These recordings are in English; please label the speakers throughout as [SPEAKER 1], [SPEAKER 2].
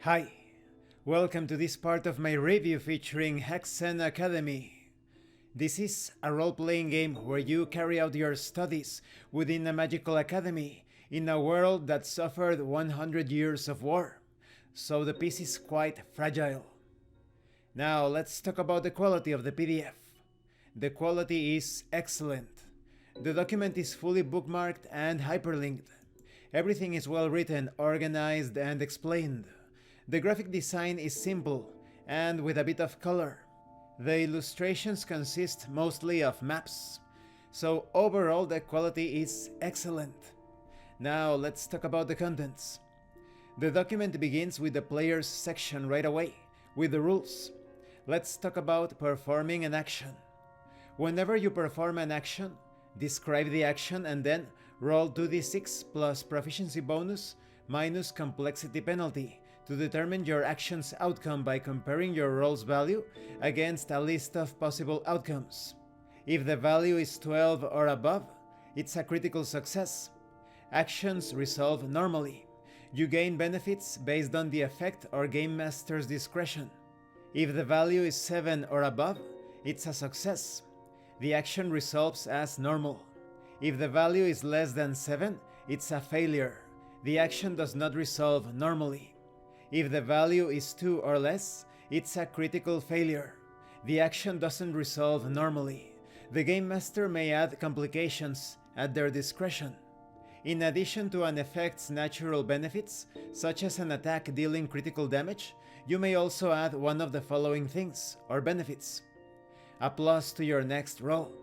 [SPEAKER 1] Hi, welcome to this part of my review featuring Hexen Academy. This is a role-playing game where you carry out your studies within a magical academy in a world that suffered 100 years of war, so the piece is quite fragile. Now let's talk about the quality of the PDF. The quality is excellent. The document is fully bookmarked and hyperlinked. Everything is well written, organized, and explained. The graphic design is simple and with a bit of color. The illustrations consist mostly of maps. So overall the quality is excellent. Now let's talk about the contents. The document begins with the players section right away, with the rules. Let's talk about performing an action. Whenever you perform an action, describe the action and then roll 2d6 plus proficiency bonus minus complexity penalty to determine your action's outcome by comparing your roll's value against a list of possible outcomes. If the value is 12 or above, it's a critical success. Actions resolve normally. You gain benefits based on the effect or game master's discretion. If the value is 7 or above, it's a success. The action resolves as normal. If the value is less than 7, it's a failure. The action does not resolve normally. If the value is 2 or less, it's a critical failure. The action doesn't resolve normally. The Game Master may add complications at their discretion. In addition to an effect's natural benefits, such as an attack dealing critical damage, you may also add one of the following things, or benefits. A plus to your next roll.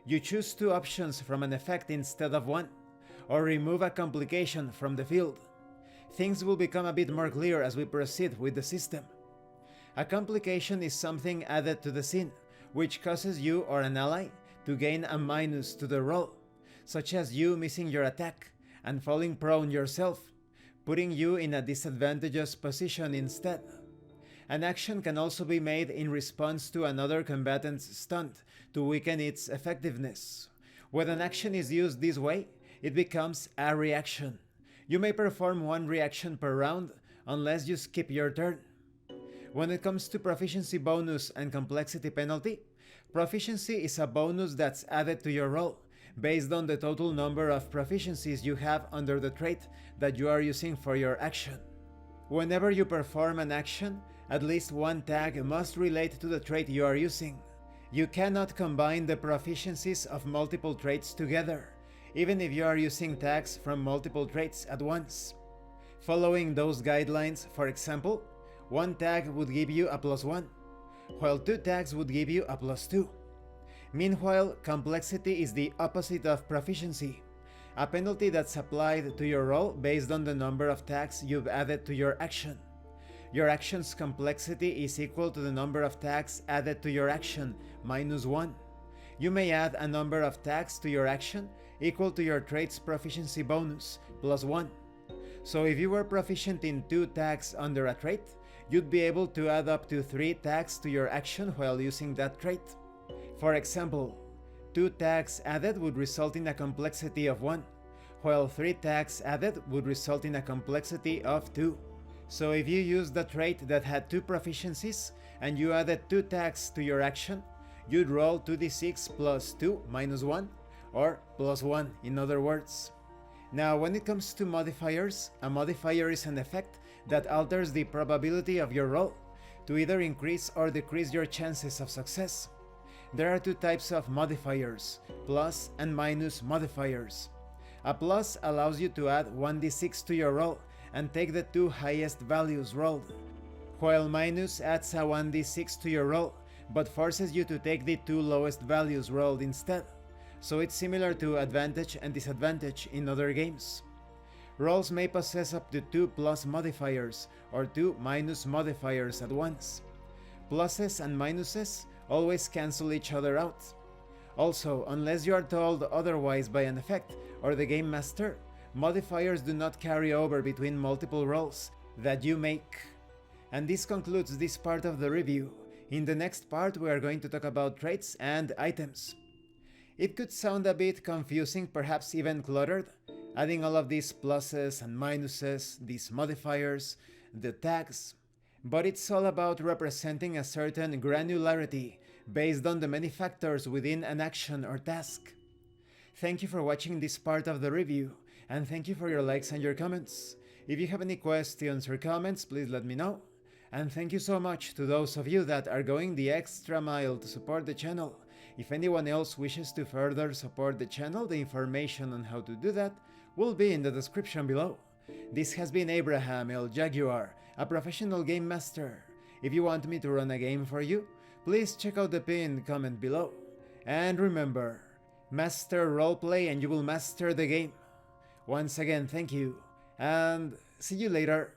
[SPEAKER 1] You choose 2 options from an effect instead of 1, or remove a complication from the field. Things will become a bit more clear as we proceed with the system. A complication is something added to the scene, which causes you or an ally to gain a minus to the roll, such as you missing your attack and falling prone yourself, putting you in a disadvantageous position instead. An action can also be made in response to another combatant's stunt to weaken its effectiveness. When an action is used this way, it becomes a reaction. You may perform 1 reaction per round unless you skip your turn. When it comes to proficiency bonus and complexity penalty, proficiency is a bonus that's added to your roll based on the total number of proficiencies you have under the trait that you are using for your action. Whenever you perform an action, at least 1 tag must relate to the trait you are using. You cannot combine the proficiencies of multiple traits together, even if you are using tags from multiple traits at once. Following those guidelines, for example, 1 tag would give you a +1, while 2 tags would give you a +2. Meanwhile, complexity is the opposite of proficiency, a penalty that's applied to your roll based on the number of tags you've added to your action. Your action's complexity is equal to the number of tags added to your action minus 1. You may add a number of tags to your action equal to your trait's proficiency bonus plus 1. So if you were proficient in 2 tags under a trait, you'd be able to add up to 3 tags to your action while using that trait. For example, 2 tags added would result in a complexity of 1, while 3 tags added would result in a complexity of 2. So if you used the trait that had 2 proficiencies and you added 2 tags to your action, you'd roll 2d6 plus 2 minus 1, or plus 1 in other words. Now when it comes to modifiers, a modifier is an effect that alters the probability of your roll to either increase or decrease your chances of success. There are 2 types of modifiers, plus and minus modifiers. A plus allows you to add 1d6 to your roll and take the 2 highest values rolled, while minus adds a 1d6 to your roll but forces you to take the 2 lowest values rolled instead. So it's similar to advantage and disadvantage in other games. Rolls may possess up to 2 plus modifiers or 2 minus modifiers at once. Pluses and minuses always cancel each other out. Also, unless you are told otherwise by an effect or the Game Master, modifiers do not carry over between multiple rolls that you make. And this concludes this part of the review. In the next part we are going to talk about traits and items. It could sound a bit confusing, perhaps even cluttered, adding all of these pluses and minuses, these modifiers, the tags, but it's all about representing a certain granularity based on the many factors within an action or task. Thank you for watching this part of the review, and thank you for your likes and your comments. If you have any questions or comments, please let me know. And thank you so much to those of you that are going the extra mile to support the channel. If anyone else wishes to further support the channel, the information on how to do that will be in the description below. This has been Abraham El Jaguar, a professional game master. If you want me to run a game for you, please check out the pinned comment below. And remember, master roleplay and you will master the game. Once again, thank you, and see you later.